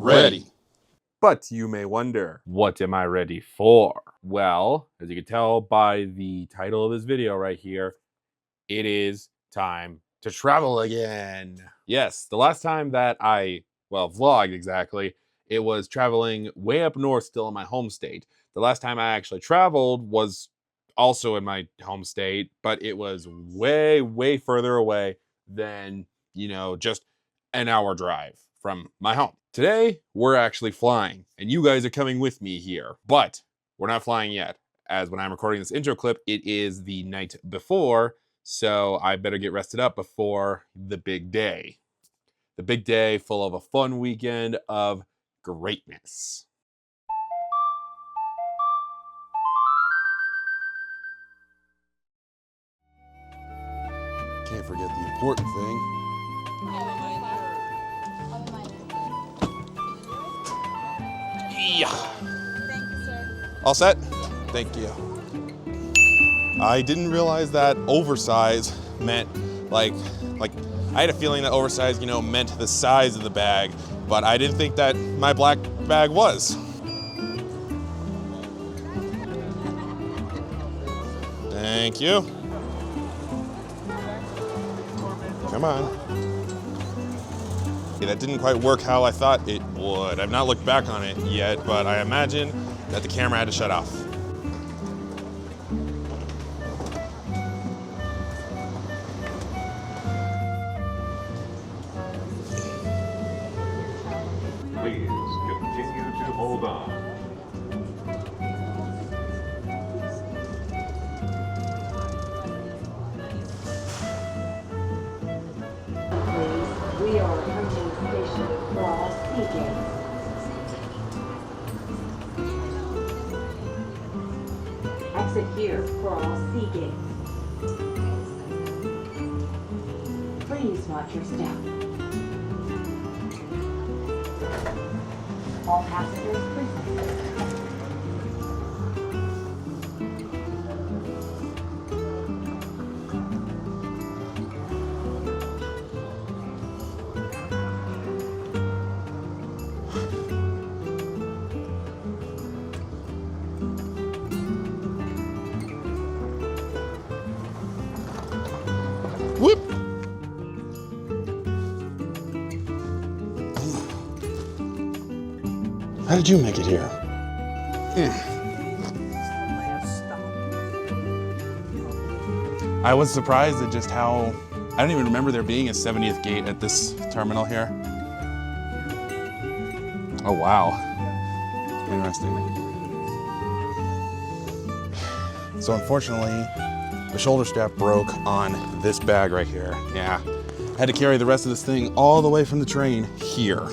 Ready. But you may wonder, what am I ready for? Well, as you can tell by the title of this video right here, it is time to travel again. Yes, the last time that I, vlogged exactly, it was traveling way up north still in my home state. The last time I actually traveled was also in my home state, but it was way, way further away than, just an hour drive from my home. Today, we're actually flying, and you guys are coming with me here, but we're not flying yet. As when I'm recording this intro clip, it is the night before, so I better get rested up before the big day. The big day full of a fun weekend of greatness. Can't forget the important thing. Yeah. Thank you, sir. All set? Thank you. I didn't realize that oversize meant like I had a feeling that oversize, meant the size of the bag, but I didn't think that my black bag was. Thank you. Come on. That didn't quite work how I thought it would. I've not looked back on it yet, but I imagine that the camera had to shut off. Please continue to hold on. We are approaching Station Cross Seagate. Exit here, Cross Seagate. Please watch your step. All passengers, please. Whoop! How did you make it here? I was surprised at just how, I don't even remember there being a 70th gate at this terminal here. Oh wow, interesting. So unfortunately, the shoulder strap broke on this bag right here. Yeah, I had to carry the rest of this thing all the way from the train here.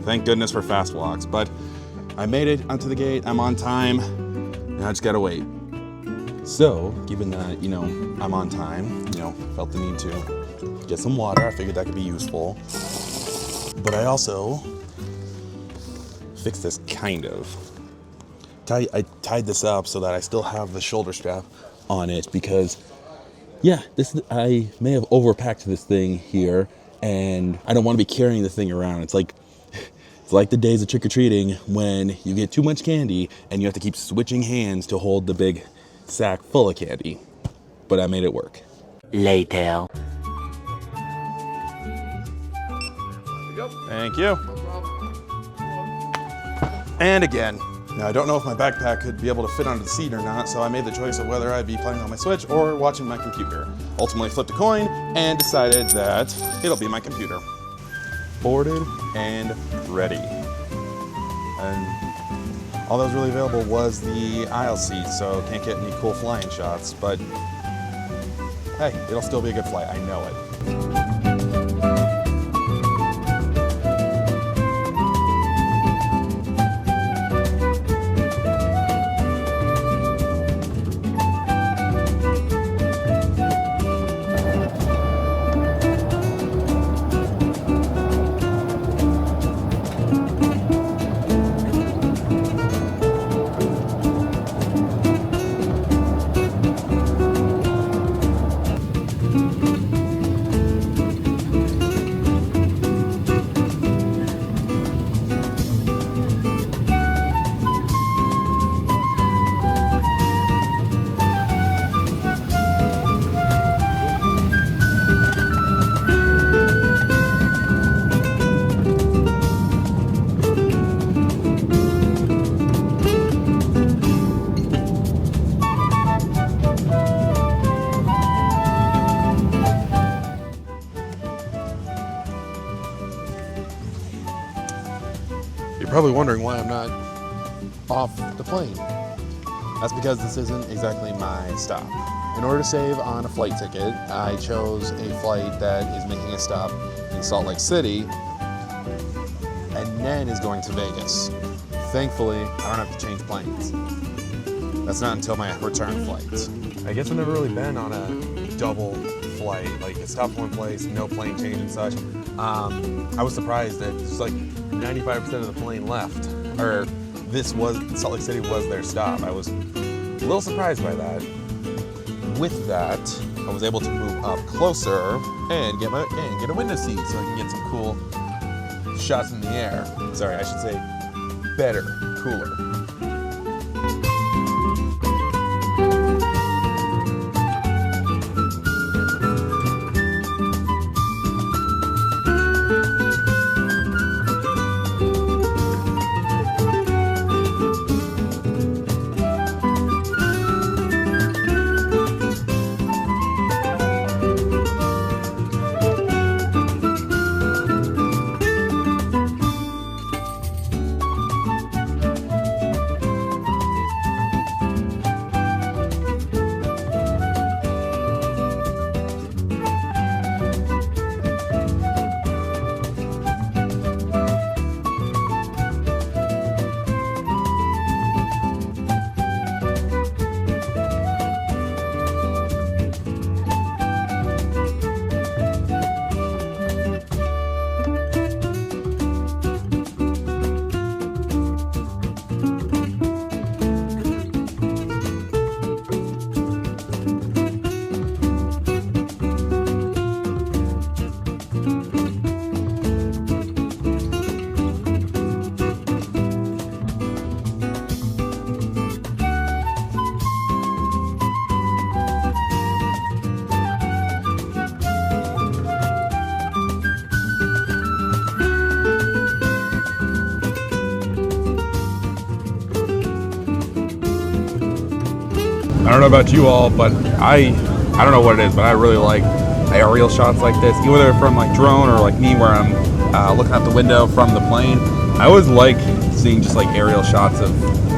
Thank goodness for fast walks, but I made it onto the gate. I'm on time. Now I just gotta wait. So, given that, I'm on time, felt the need to get some water. I figured that could be useful. But I also fixed this kind of. I tied this up so that I still have the shoulder strap on it because, I may have overpacked this thing here and I don't want to be carrying the thing around. It's like the days of trick-or-treating when you get too much candy and you have to keep switching hands to hold the big sack full of candy. But I made it work. Later. Thank you. And again. Now, I don't know if my backpack could be able to fit onto the seat or not, so I made the choice of whether I'd be playing on my Switch or watching my computer. Ultimately flipped a coin and decided that it'll be my computer. Boarded and ready. And all that was really available was the aisle seat, so can't get any cool flying shots, but hey, it'll still be a good flight, I know it. You're probably wondering why I'm not off the plane. That's because this isn't exactly my stop. In order to save on a flight ticket, I chose a flight that is making a stop in Salt Lake City and then is going to Vegas. Thankfully, I don't have to change planes. That's not until my return flight. I guess I've never really been on a double flight, like it stops one place, no plane change and such. I was surprised that just like 95% of the plane left, or Salt Lake City was their stop. I was a little surprised by that. With that, I was able to move up closer and get a window seat so I can get some cool shots in the air. Sorry, I should say better, cooler. I don't know about you all, but I don't know what it is, but I really like aerial shots like this, either from like drone or like me where I'm looking out the window from the plane. I always like seeing just like aerial shots of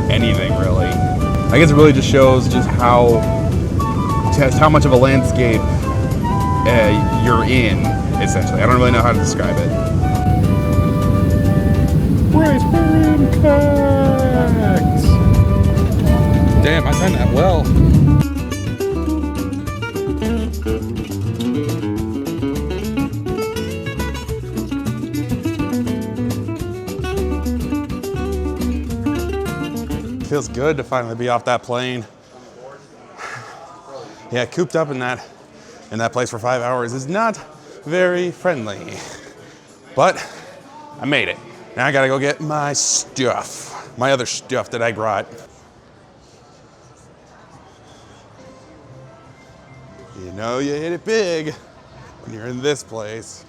anything really. I guess it really just shows just how much of a landscape you're in, essentially. I don't really know how to describe it. Raspberry impacts! Damn, I timed that well. Feels good to finally be off that plane. Yeah, cooped up in that place for 5 hours is not very friendly. But I made it. Now I gotta go get my stuff, my other stuff that I brought. You know you hit it big when you're in this place.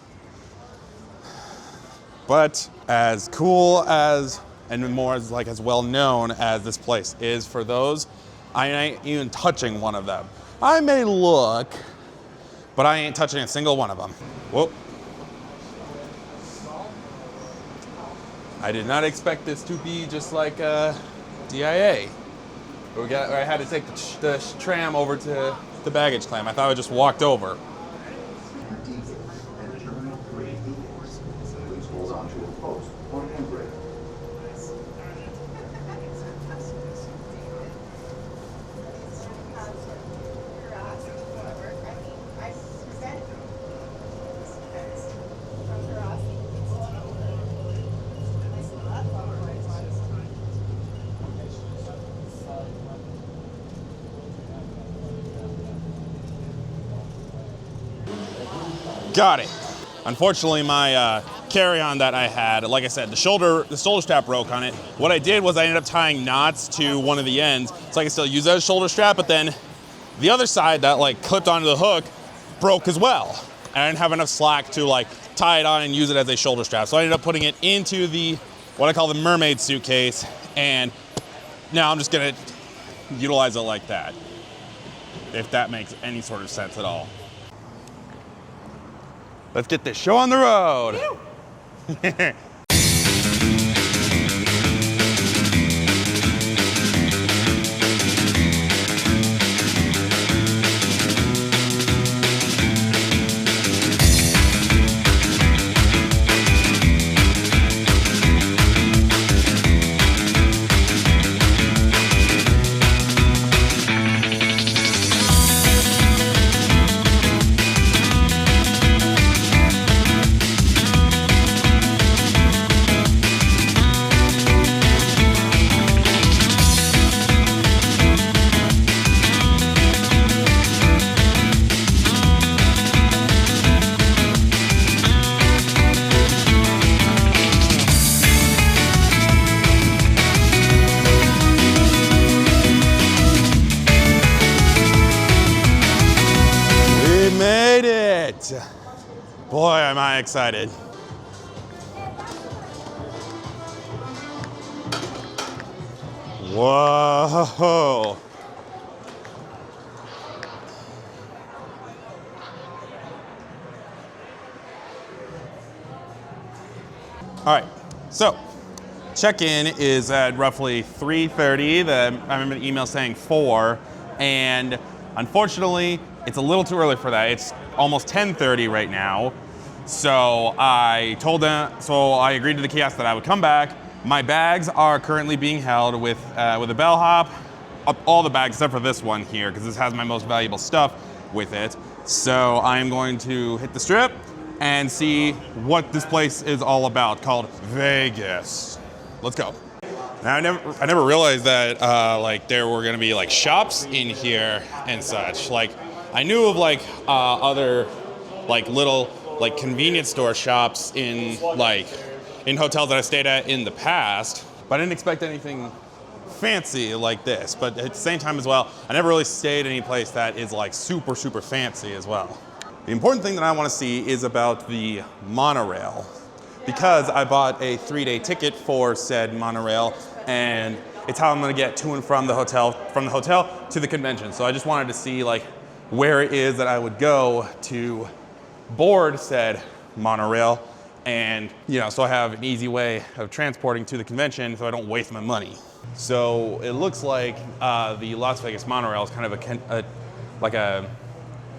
But as cool as and more as well known as this place is for those, I ain't even touching one of them. I may look, but I ain't touching a single one of them. Whoa. I did not expect this to be just like DIA. I had to take the tram over to the baggage claim. I thought I just walked over. Got it. Unfortunately, my carry-on that I had, like I said, the shoulder strap broke on it. What I did was I ended up tying knots to one of the ends, so I can still use that as a shoulder strap, but then the other side that like clipped onto the hook broke as well. And I didn't have enough slack to like tie it on and use it as a shoulder strap. So I ended up putting it into what I call the mermaid suitcase, and now I'm just gonna utilize it like that, if that makes any sort of sense at all. Let's get this show on the road. Boy, am I excited. Whoa. All right, so check-in is at roughly 3:30. I remember the email saying 4, and unfortunately, it's a little too early for that. It's almost 10:30 right now. So I told them, so I agreed to the kiosk that I would come back. My bags are currently being held with a bellhop, up all the bags except for this one here, because this has my most valuable stuff with it. So I'm going to hit the strip and see what this place is all about, called Vegas. Let's go. Now I never realized that like there were gonna be like shops in here and such. Like I knew of like other like little like convenience store shops in hotels that I stayed at in the past, but I didn't expect anything fancy like this. But at the same time as well, I never really stayed any place that is like super fancy as well. The important thing that I want to see is about the monorail, because I bought a 3-day ticket for said monorail, and it's how I'm going to get to and from the hotel to the convention. So I just wanted to see like where it is that I would go to board said monorail, and so I have an easy way of transporting to the convention so I don't waste my money. So it looks like the Las Vegas monorail is kind of a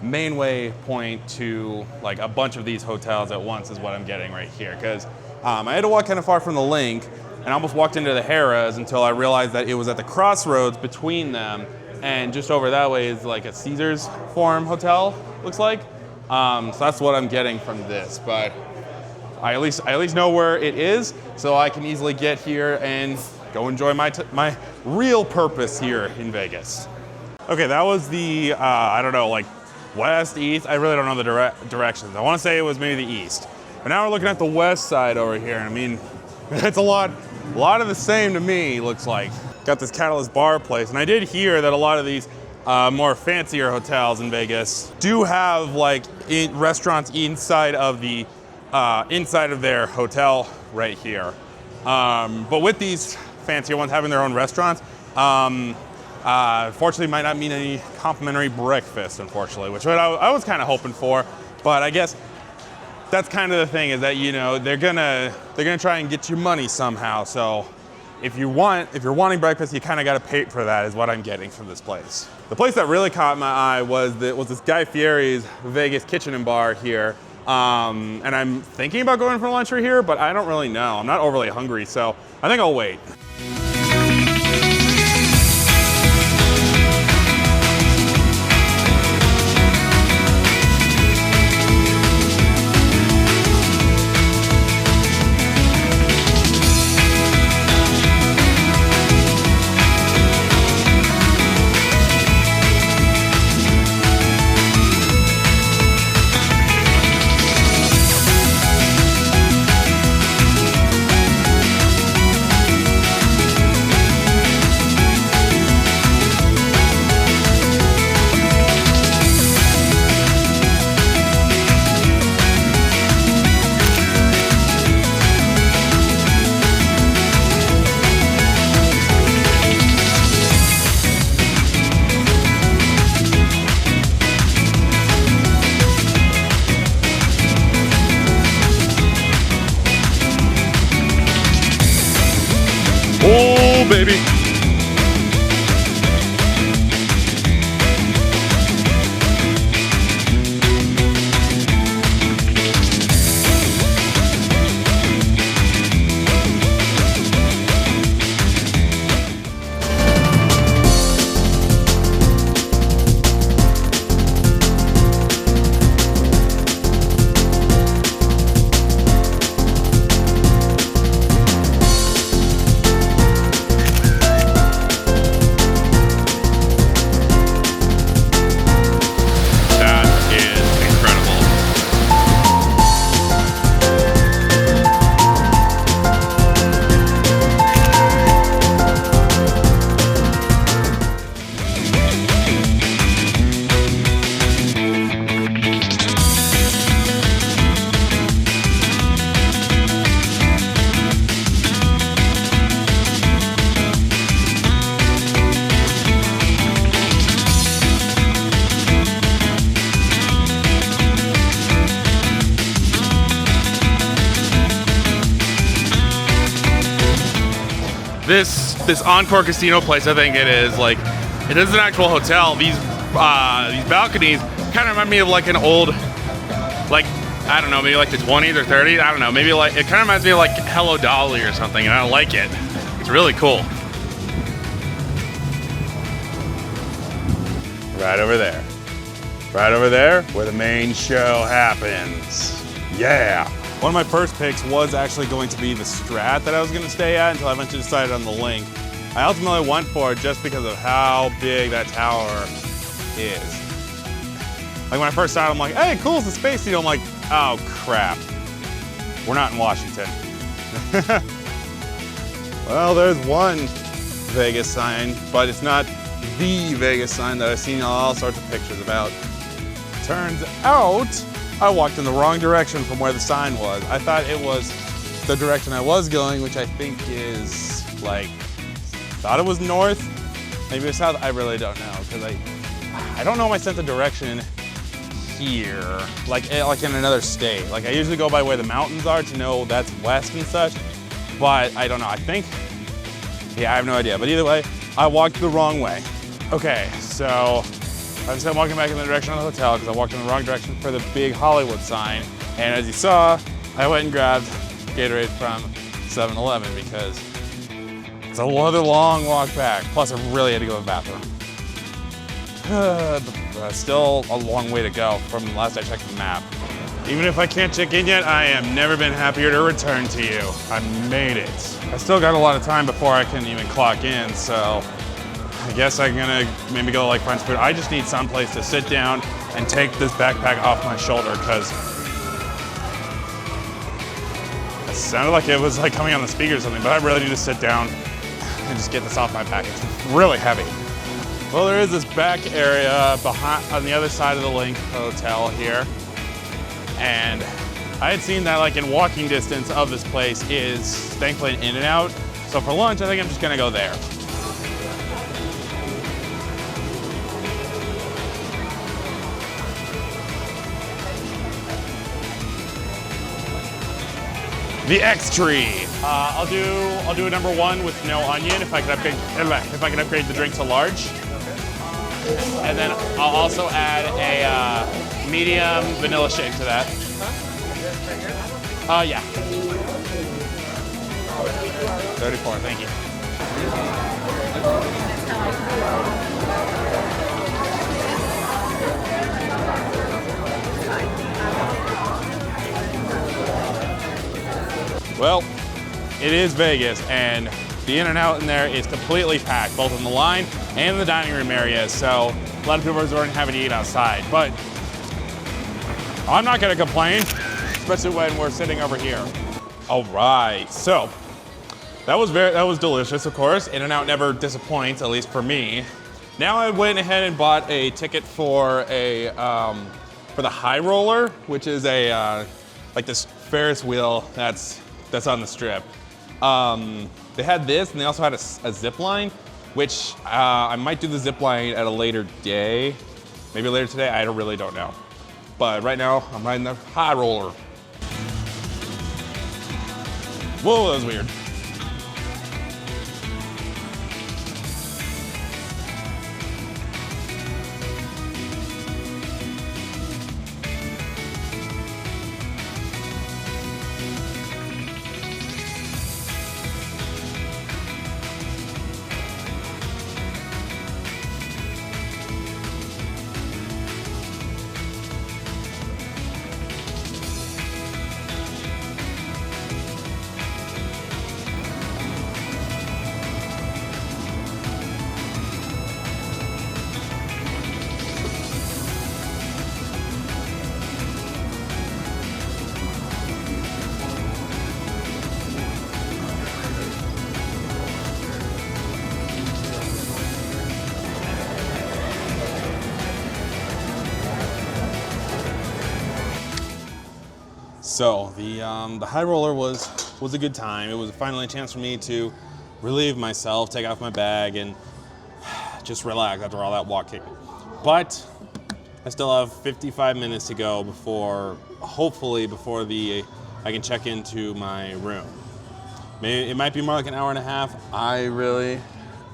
mainway point to like a bunch of these hotels at once is what I'm getting right here, because I had to walk kind of far from the link and I almost walked into the Harrah's until I realized that it was at the crossroads between them, and just over that way is like a Caesars Forum hotel, looks like. So that's what I'm getting from this, but I at least know where it is, so I can easily get here and go enjoy my real purpose here in Vegas. Okay, that was the I don't know, like west, east. I really don't know the directions. I want to say it was maybe the east, but now we're looking at the west side over here. I mean, it's a lot of the same to me. Looks like got this Catalyst bar place, and I did hear that a lot of these more fancier hotels in Vegas do have like restaurants inside of their hotel right here. But with these fancier ones having their own restaurants, unfortunately might not mean any complimentary breakfast, unfortunately, which I was kind of hoping for. But I guess that's kind of the thing, is that they're gonna try and get your money somehow. So if you're wanting breakfast, you kind of got to pay for that, is what I'm getting from this place. The place that really caught my eye was this Guy Fieri's Vegas Kitchen and Bar here. And I'm thinking about going for lunch right here, but I don't really know. I'm not overly hungry, so I think I'll wait. this Encore Casino place, I think it is, like, it is an actual hotel. These balconies kind of remind me of like an old, like, I don't know, maybe like the 20s or 30s. I don't know, maybe like, it kind of reminds me of like Hello Dolly or something, and I like it. It's really cool. Right over there. Right over there where the main show happens. Yeah. One of my first picks was actually going to be the Strat that I was going to stay at until I eventually decided on the Link. I ultimately went for it just because of how big that tower is. Like when I first saw it, I'm like, hey, cool, it's a Space Needle. I'm like, oh crap, we're not in Washington. Well, there's one Vegas sign, but it's not the Vegas sign that I've seen all sorts of pictures about. Turns out, I walked in the wrong direction from where the sign was. I thought it was the direction I was going, which I think is like, thought it was north, maybe it's south, I really don't know, because I don't know my sense of direction here, like in another state. Like I usually go by where the mountains are to know that's west and such, but I don't know, I think, yeah, I have no idea. But either way, I walked the wrong way. Okay, so I'm walking back in the direction of the hotel because I walked in the wrong direction for the big Hollywood sign. And as you saw, I went and grabbed Gatorade from 7-Eleven because it's another long walk back. Plus, I really had to go to the bathroom. Still a long way to go from last I checked the map. Even if I can't check in yet, I have never been happier to return to you. I made it. I still got a lot of time before I can even clock in, so I guess I'm gonna maybe go like French food. I just need someplace to sit down and take this backpack off my shoulder because it sounded like it was like coming on the speaker or something, but I really need to sit down and just get this off my back. It's really heavy. Well, there is this back area behind on the other side of the Link Hotel here. And I had seen that like in walking distance of this place is thankfully an In-N-Out. So for lunch, I think I'm just gonna go there. The X tree. I'll do a number one with no onion if I can upgrade the drink to large. And then I'll also add a medium vanilla shake to that. Yeah. 34, thank you. Well, it is Vegas, and the In-N-Out in there is completely packed, both in the line and in the dining room area, so a lot of people are resorting to having to eat outside. But I'm not gonna complain, especially when we're sitting over here. All right, so that was delicious, of course. In-N-Out never disappoints, at least for me. Now I went ahead and bought a ticket for for the High Roller, which is a like this Ferris wheel that's on the strip. They had this, and they also had a zip line, which I might do the zip line at a later day, maybe later today. I really don't know. But right now, I'm riding the High Roller. Whoa, that was weird. So the High Roller was a good time. It was finally a chance for me to relieve myself, take off my bag, and just relax after all that walking. But I still have 55 minutes to go before, hopefully before I can check into my room. Maybe it might be more like an hour and a half. I really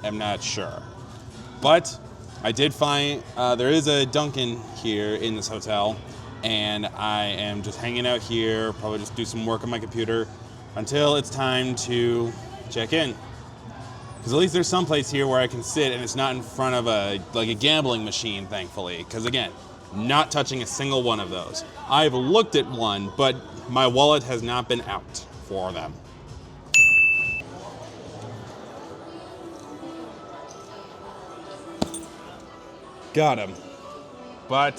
am not sure. But I did find there is a Dunkin' here in this hotel, and I am just hanging out here, probably just do some work on my computer until it's time to check in. Because at least there's some place here where I can sit and it's not in front of a gambling machine, thankfully. Because again, not touching a single one of those. I've looked at one, but my wallet has not been out for them. Got him. But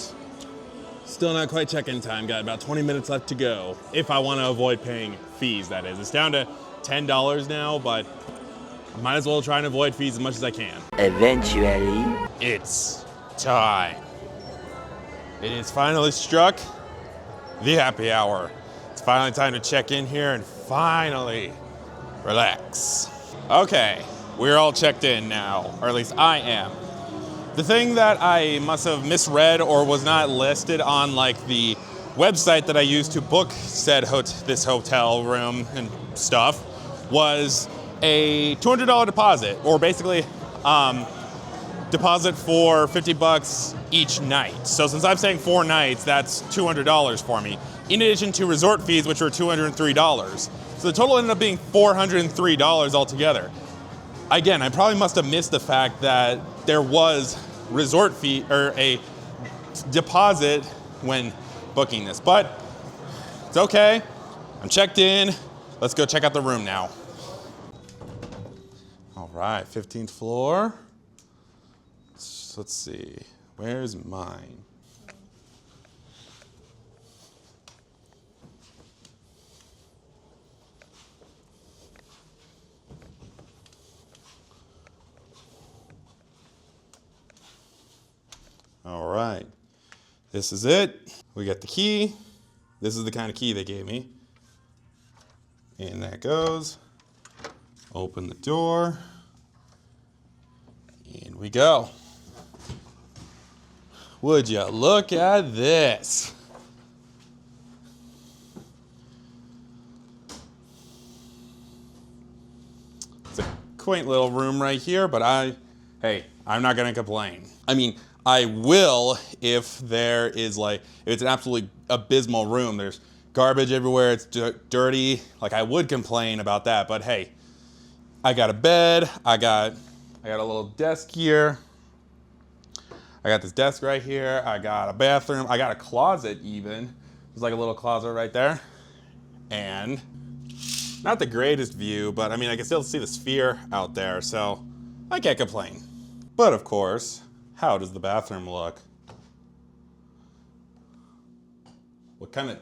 still not quite check-in time. Got about 20 minutes left to go. If I want to avoid paying fees, that is. It's down to $10 now, but I might as well try and avoid fees as much as I can. Eventually. It's time. It is finally struck the happy hour. It's finally time to check in here and finally relax. Okay, we're all checked in now, or at least I am. The thing that I must have misread or was not listed on the website that I used to book said this hotel room and stuff was a $200 deposit, or basically deposit for $50 each night. So since I'm staying 4 nights, that's $200 for me, in addition to resort fees, which were $203. So the total ended up being $403 altogether. Again, I probably must have missed the fact that there was resort fee or a deposit when booking this, but it's okay. I'm checked in. Let's go check out the room now. All right, 15th floor. Let's see, where's mine? All right, this is it. We got the key. This is the kind of key they gave me. And that goes. Open the door. In we go. Would you look at this? It's a quaint little room right here, but hey, I'm not gonna complain. I mean, I will if there is if it's an absolutely abysmal room. There's garbage everywhere, it's dirty. I would complain about that, but hey, I got a bed, I got a little desk here. I got this desk right here. I got a bathroom. I got a closet even. There's a little closet right there. And not the greatest view, but I mean, I can still see the sphere out there, so I can't complain. But of course, how does the bathroom look? What kind of...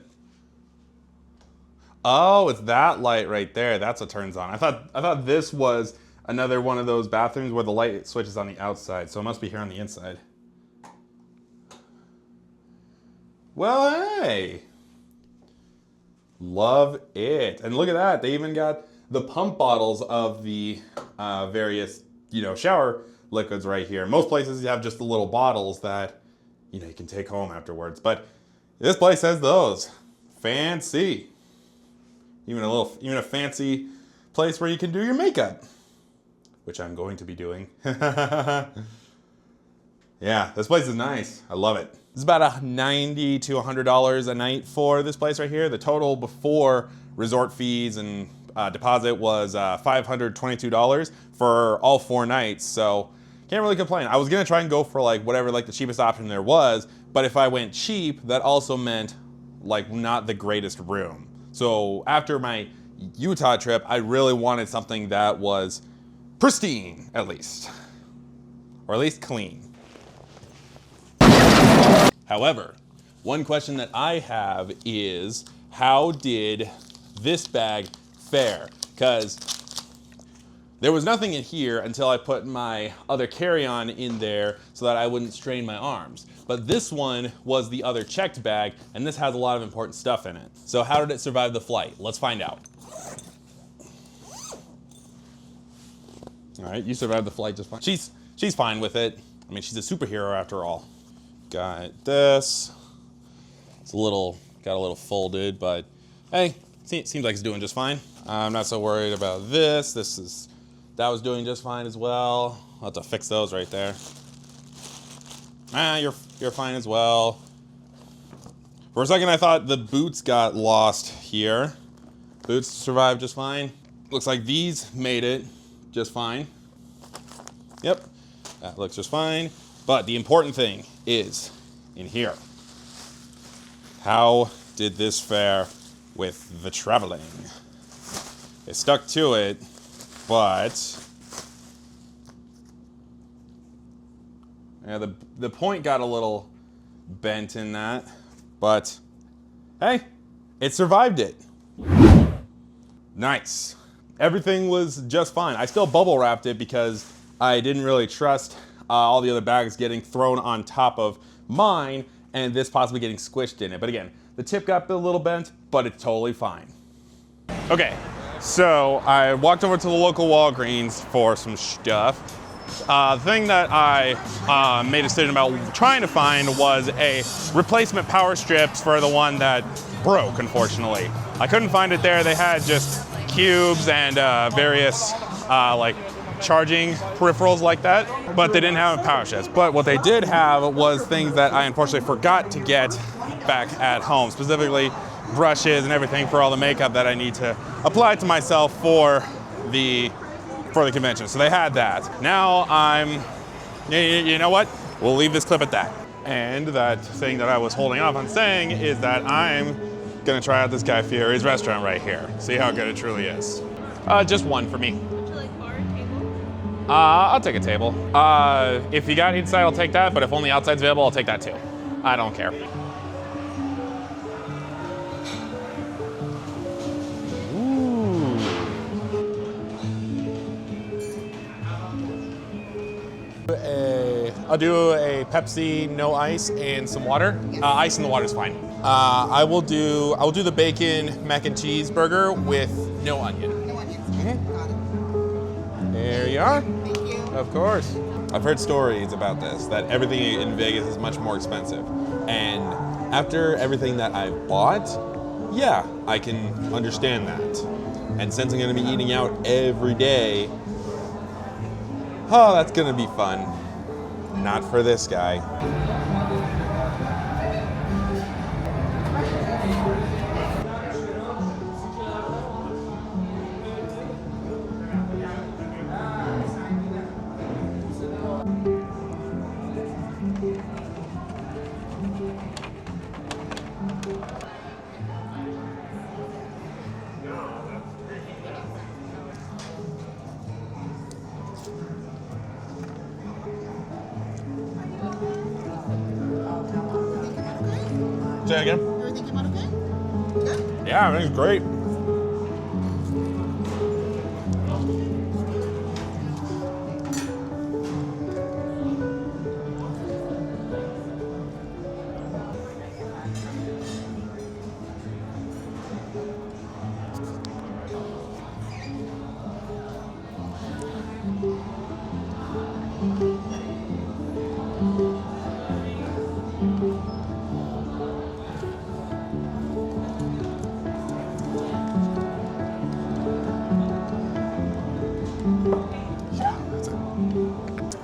Oh, it's that light right there. That's what turns on. I thought this was another one of those bathrooms where the light switches on the outside, so it must be here on the inside. Well, hey. Love it. And look at that. They even got the pump bottles of the various, shower liquids right here. Most places you have just the little bottles that, you can take home afterwards. But this place has those. Fancy. Even a fancy place where you can do your makeup, which I'm going to be doing. Yeah, this place is nice. I love it. It's about $90 to $100 a night for this place right here. The total before resort fees and deposit was $522 for all 4 nights. So can't really complain. I was gonna try and go for whatever the cheapest option there was, but if I went cheap, that also meant not the greatest room. So after my Utah trip, I really wanted something that was pristine, at least. Or at least clean. However, one question that I have is, how did this bag fare? Because there was nothing in here until I put my other carry-on in there so that I wouldn't strain my arms. But this one was the other checked bag, and this has a lot of important stuff in it. So how did it survive the flight? Let's find out. All right, you survived the flight just fine. She's fine with it. I mean, she's a superhero after all. Got this. Got a little folded, but hey, seems like it's doing just fine. I'm not so worried about this. That was doing just fine as well. I'll have to fix those right there. You're fine as well. For a second, I thought the boots got lost here. Boots survived just fine. Looks like these made it just fine. Yep, that looks just fine. But the important thing is in here. How did this fare with the traveling? It stuck to it, but yeah, the point got a little bent in that, but hey, it survived it. Nice. Everything was just fine. I still bubble wrapped it because I didn't really trust all the other bags getting thrown on top of mine and this possibly getting squished in it. But again, the tip got a little bent, but it's totally fine. Okay, so I walked over to the local Walgreens for some stuff. The thing that I made a decision about trying to find was a replacement power strips for the one that broke, unfortunately. I couldn't find it there. They had just cubes and various like charging peripherals like that, but they didn't have power strips. But what they did have was things that I unfortunately forgot to get back at home, specifically brushes and everything for all the makeup that I need to apply to myself for the convention. So they had that. Now you know what? We'll leave this clip at that. And that thing that I was holding off on saying is that I'm gonna try out this Guy Fieri's restaurant right here. See how good it truly is. Just one for me. Would you like bar or table? I'll take a table. If you got inside, I'll take that, but if only outside's available, I'll take that too. I don't care. I'll do a Pepsi, no ice, and some water. Ice in the water is fine. I will do the bacon mac and cheese burger with no onion. No onions. Got it. There you are. Thank you. Of course. I've heard stories about this, that everything in Vegas is much more expensive. And after everything that I've bought, yeah, I can understand that. And since I'm gonna be eating out every day, oh, that's gonna be fun. Not for this guy. Say that again? Everything came out okay? Good? Yeah, everything's great.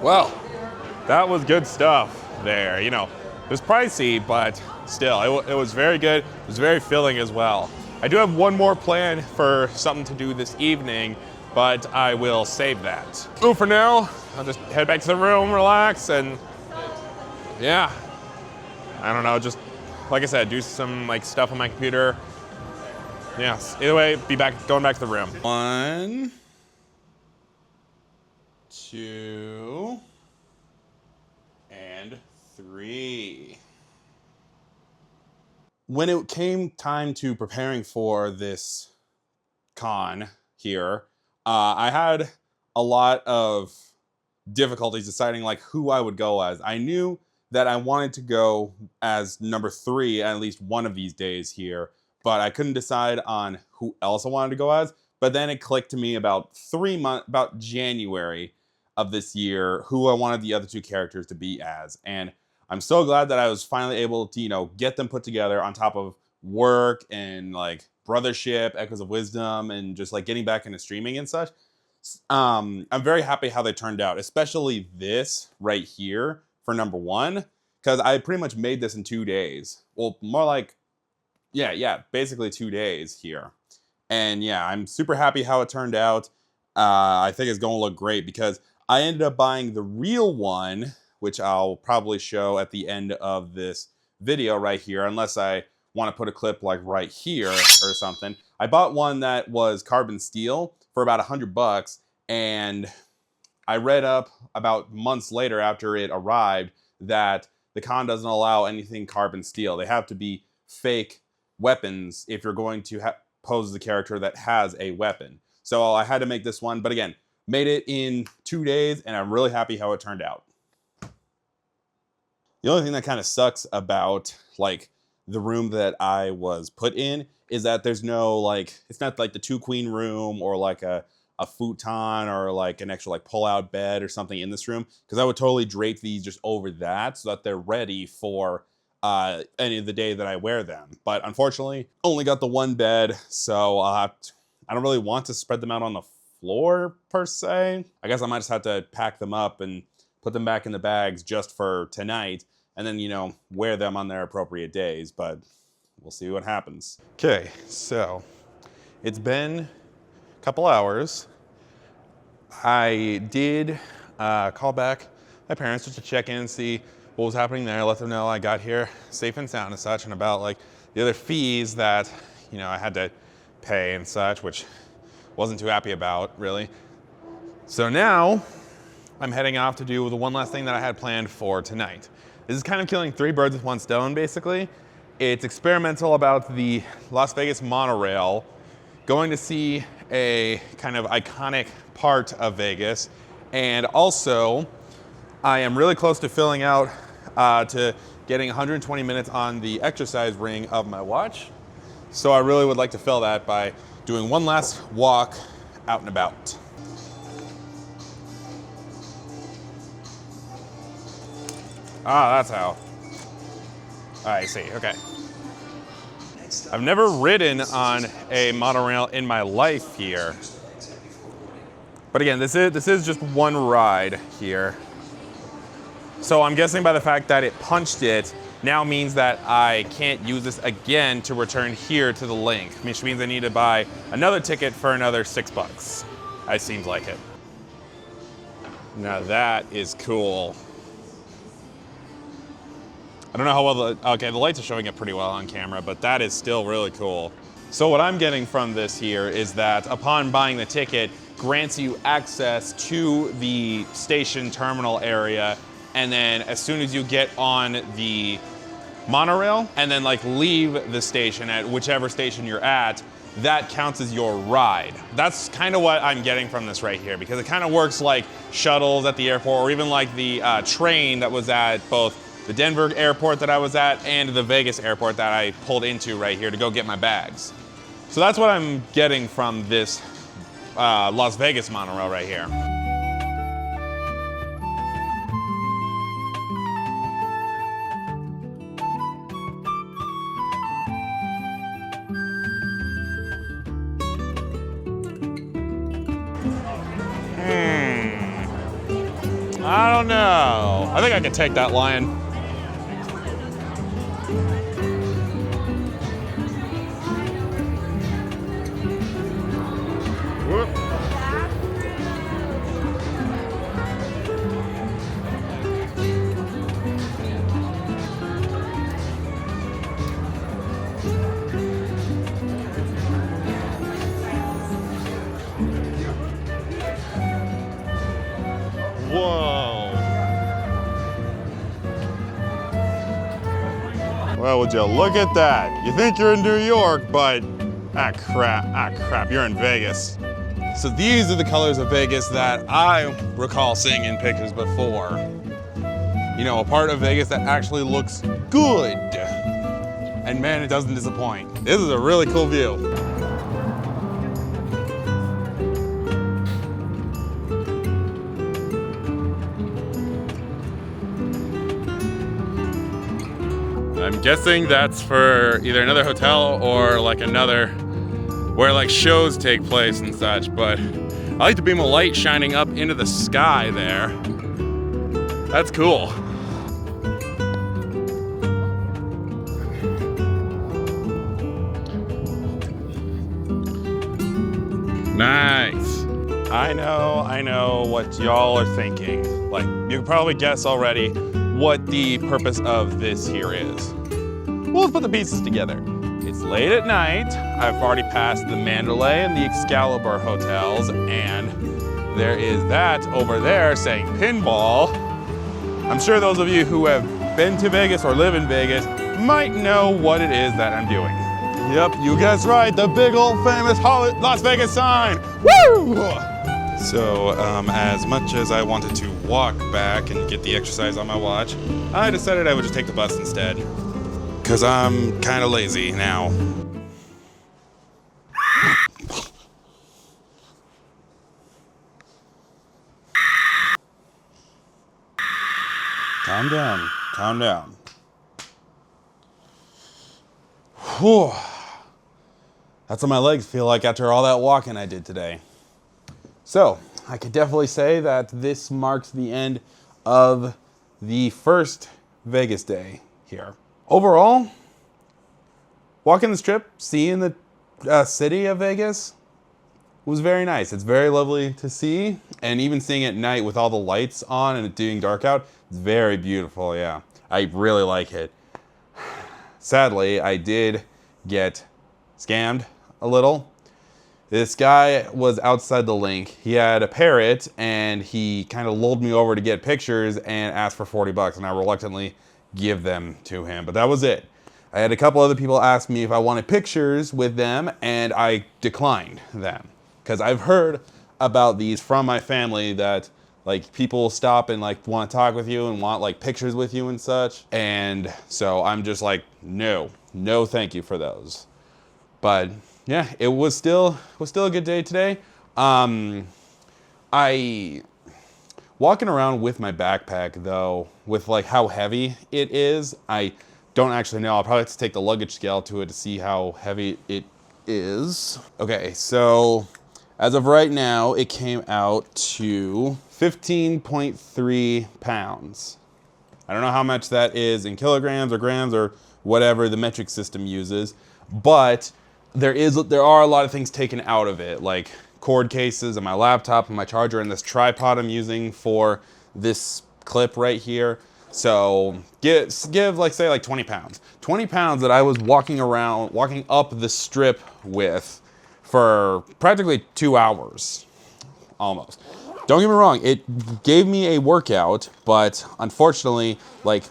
Well, that was good stuff there. You know, it was pricey, but still, it was very good. It was very filling as well. I do have one more plan for something to do this evening, but I will save that. So for now, I'll just head back to the room, relax, and yeah, I don't know, just like I said, do some like stuff on my computer. Yes, either way, going back to the room. 1, 2, and 3. When it came time to preparing for this con here, I had a lot of difficulties deciding like who I would go as. I knew that I wanted to go as number 3 at least one of these days here, but I couldn't decide on who else I wanted to go as. But then it clicked to me about January of this year, who I wanted the other 2 characters to be as. And I'm so glad that I was finally able to, you know, get them put together on top of work and like Brothership, Echoes of Wisdom, and just like getting back into streaming and such. I'm very happy how they turned out, especially this right here for number 1, because I pretty much made this in 2 days. Well, more like, yeah, basically 2 days here. And yeah, I'm super happy how it turned out. I think it's going to look great because I ended up buying the real one, which I'll probably show at the end of this video right here, unless I want to put a clip like right here or something. I bought one that was carbon steel for about $100, and I read up about months later after it arrived that the con doesn't allow anything carbon steel. They have to be fake weapons if you're going to pose the character that has a weapon. So I had to make this one, but again, made it in 2 days, and I'm really happy how it turned out. The only thing that kind of sucks about like the room that I was put in is that there's no like, it's not like the 2-queen room or like a futon or like an actual like pull-out bed or something in this room, because I would totally drape these just over that so that they're ready for any of the day that I wear them. But unfortunately, only got the 1 bed, so I don't really want to spread them out on the floor per se. I guess I might just have to pack them up and put them back in the bags just for tonight, and then, you know, wear them on their appropriate days, but we'll see what happens. Okay, so it's been a couple hours. I did call back my parents just to check in and see what was happening there, let them know I got here safe and sound and such, and about like the other fees that, you know, I had to pay and such, which wasn't too happy about, really. So now I'm heading off to do the one last thing that I had planned for tonight. This is kind of killing 3 birds with 1 stone, basically. It's experimental about the Las Vegas monorail, going to see a kind of iconic part of Vegas, and also I am really close to filling out to getting 120 minutes on the exercise ring of my watch. So I really would like to fill that by doing one last walk out and about. Ah, that's how. I see, okay. I've never ridden on a monorail in my life here. But again, this is just one ride here. So I'm guessing by the fact that it punched it now means that I can't use this again to return here to the link, which means I need to buy another ticket for another $6. It seems like it. Now that is cool. I don't know how well okay, the lights are showing it pretty well on camera, but that is still really cool. So what I'm getting from this here is that upon buying the ticket, grants you access to the station terminal area, and then as soon as you get on the monorail and then like leave the station at whichever station you're at, that counts as your ride. That's kind of what I'm getting from this right here, because it kind of works like shuttles at the airport, or even like the train that was at both the Denver airport that I was at and the Vegas airport that I pulled into right here to go get my bags. So that's what I'm getting from this Las Vegas monorail right here. I don't know. I think I could take that line. Whoa. Well, would you look at that? You think you're in New York, but crap, you're in Vegas. So these are the colors of Vegas that I recall seeing in pictures before. You know, a part of Vegas that actually looks good. And man, it doesn't disappoint. This is a really cool view. I'm guessing that's for either another hotel or like another where like shows take place and such, but I like the beam of light shining up into the sky there. That's cool. Nice. I know what y'all are thinking. Like, you can probably guess already what the purpose of this here is. Well, let's put the pieces together. It's late at night. I've already passed the Mandalay and the Excalibur hotels, and there is that over there saying pinball. I'm sure those of you who have been to Vegas or live in Vegas might know what it is that I'm doing. Yep, you guessed right, the big old famous Las Vegas sign. Woo! So, as much as I wanted to walk back and get the exercise on my watch, I decided I would just take the bus instead. Because I'm kind of lazy now. Calm down, calm down. Whew. That's what my legs feel like after all that walking I did today. So, I could definitely say that this marks the end of the first Vegas day here. Overall, walking the strip, seeing the city of Vegas was very nice. It's very lovely to see, and even seeing it at night with all the lights on and it being dark out, it's very beautiful, yeah. I really like it. Sadly, I did get scammed a little. This guy was outside the link. He had a parrot, and he kind of lulled me over to get pictures and asked for 40 bucks, and I reluctantly give them to him, but that was it. I had a couple other people ask me if I wanted pictures with them, and I declined them. Because I've heard about these from my family that like people stop and like want to talk with you and want like pictures with you and such. And so I'm just like, no thank you for those. But yeah, it was still a good day today. I walking around with my backpack though, with like how heavy it is, I don't actually know. I'll probably have to take the luggage scale to it to see how heavy it is. Okay, so as of right now, it came out to 15.3 pounds. I don't know how much that is in kilograms or grams or whatever the metric system uses, but there are a lot of things taken out of it, like cord cases and my laptop and my charger and this tripod I'm using for this clip right here. So give like say like 20 pounds. 20 pounds that I was walking up the strip with for practically 2 hours, almost. Don't get me wrong, it gave me a workout, but unfortunately, like,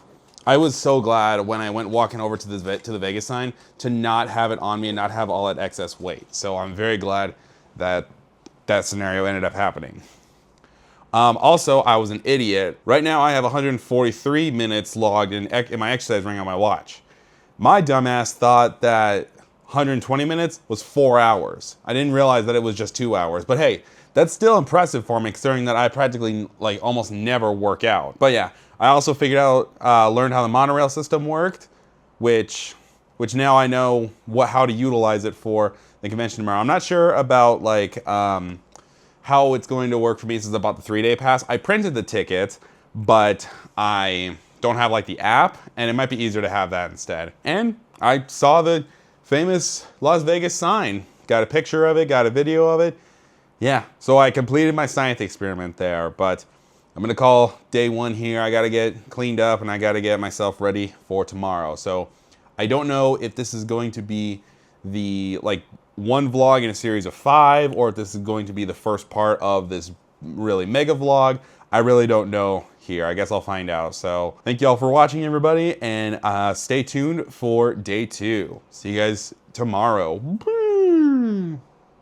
I was so glad when I went walking over to the Vegas sign to not have it on me and not have all that excess weight. So I'm very glad that that scenario ended up happening. Also, I was an idiot. Right now, I have 143 minutes logged in my exercise ring on my watch. My dumbass thought that 120 minutes was 4 hours. I didn't realize that it was just 2 hours. But hey, that's still impressive for me considering that I practically like almost never work out. But yeah, I also figured out, learned how the monorail system worked, which now I know how to utilize it for the convention tomorrow. I'm not sure about like how it's going to work for me since about the 3-day pass. I printed the tickets, but I don't have like the app, and it might be easier to have that instead. And I saw the famous Las Vegas sign. Got a picture of it, got a video of it. Yeah, so I completed my science experiment there, but I'm gonna call day one here. I gotta get cleaned up and I gotta get myself ready for tomorrow. So I don't know if this is going to be the like one vlog in a series of 5 or if this is going to be the first part of this really mega vlog. I really don't know here. I guess I'll find out. So thank you all for watching, everybody, and stay tuned for day 2. See you guys tomorrow. Boo!